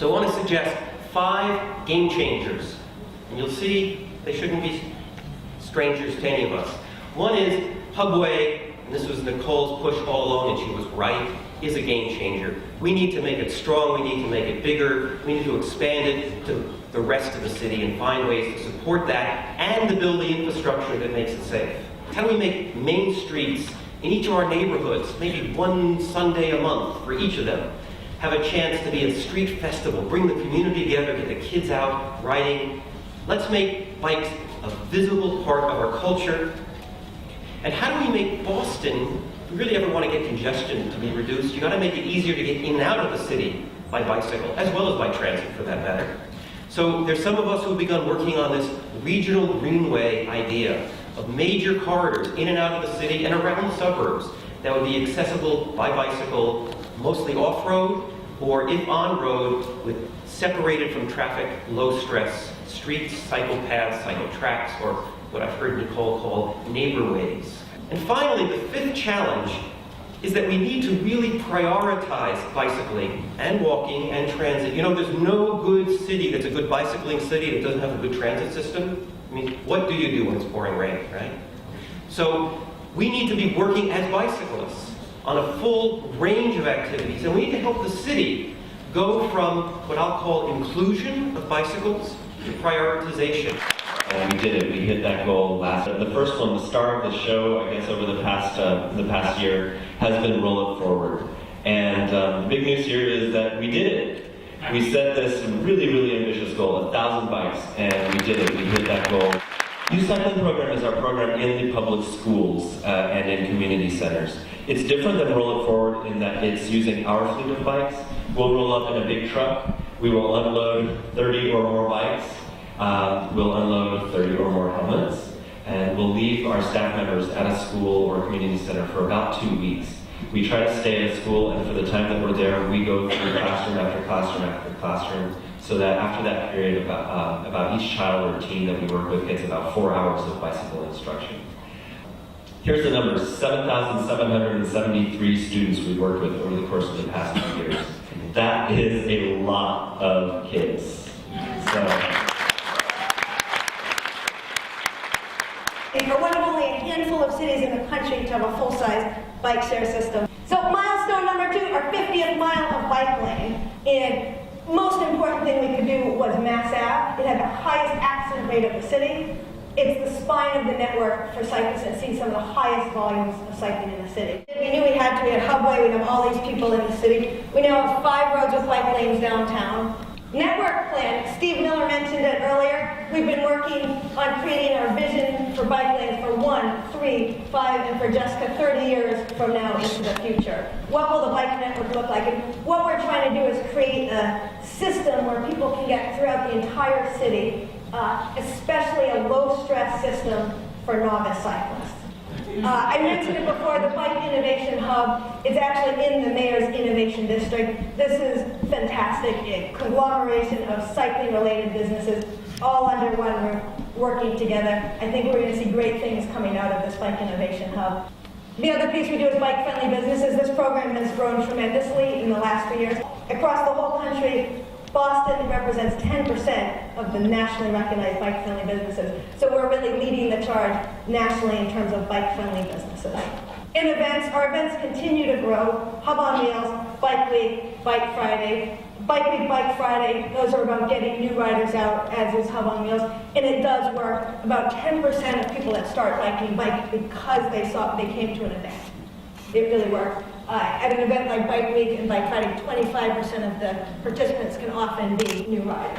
So I want to suggest 5 game changers. And you'll see they shouldn't be strangers to any of us. One is Hubway, and this was Nicole's push all along, and she was right, is a game changer. We need to make it strong, we need to make it bigger, we need to expand it to the rest of the city and find ways to support that and to build the infrastructure that makes it safe. How do we make main streets in each of our neighborhoods, maybe one Sunday a month for each of them, have a chance to be a street festival, bring the community together, get the kids out riding. Let's make bikes a visible part of our culture. And how do we make Boston, if we really ever want to get congestion to be reduced, you got to make it easier to get in and out of the city by bicycle, as well as by transit for that matter. So there's some of us who have begun working on this regional greenway idea of major corridors in and out of the city and around the suburbs that would be accessible by bicycle, mostly off-road, or if on-road, with separated from traffic, low-stress streets, cycle paths, cycle tracks, or what I've heard Nicole call neighborways. And finally, the 5th challenge is that we need to really prioritize bicycling and walking and transit. You know, there's no good city that's a good bicycling city that doesn't have a good transit system. I mean, what do you do when it's pouring rain, right? So we need to be working as bicyclists on a full range of activities, and we need to help the city go from what I'll call inclusion of bicycles to prioritization. And we did it. We hit that goal last. The first one, the star of the show, I guess, over the past year, has been Roll It Forward. And the big news here is that we did it. We set this really, really ambitious goal, 1,000 bikes, and we did it. We hit that goal. Youth Cycling Program is our program in the public schools and in community centers. It's different than Roll It Forward in that it's using our fleet of bikes. We'll roll up in a big truck. We will unload 30 or more bikes. We'll unload 30 or more helmets, and we'll leave our staff members at a school or community center for about 2 weeks. We try to stay at school, and for the time that we're there, we go through classroom after classroom after classroom, so that after that period, about each child or teen that we work with gets about 4 hours of bicycle instruction. Here's the numbers: 7,773 students we've worked with over the course of the past 2 years. That is a lot of kids. We're one of only a handful of cities in the country to have a full-size bike share system. So milestone number 2, our 50th mile of bike lane. And most important thing we could do was Mass Ave. It had the highest accident rate of the city. It's the spine of the network for cyclists and sees some of the highest volumes of cycling in the city. We knew we had to. We had Hubway, we have all these people in the city. We now have 5 roads with bike lanes downtown. Network plan, Steve Miller mentioned it earlier. We've been working on creating our vision for bike lanes for 1, 3, 5, and for Jessica, 30 years from now into the future. What will the bike network look like? And what we're trying to do is create a system where people can get throughout the entire city, especially a low-stress system for novice cyclists. I mentioned it before, the Bike Innovation Hub is actually in the Mayor's Innovation District. This is fantastic, a conglomeration of cycling-related businesses all under one roof, working together. I think we're going to see great things coming out of this Bike Innovation Hub. The other piece we do is bike-friendly businesses. This program has grown tremendously in the last 3 years. Across the whole country, Boston represents 10% of the nationally recognized bike-friendly businesses. So we're really leading the charge nationally in terms of bike-friendly businesses. In events, our events continue to grow. Hub on Wheels, Bike Week, Bike Friday. Bike Week, Bike Friday, those are about getting new riders out, as is Hub on Wheels. And it does work. About 10% of people that start biking bike because they came to an event. It really worked. At an event like Bike Week and Bike Friday, 25% of the participants can often be new riders.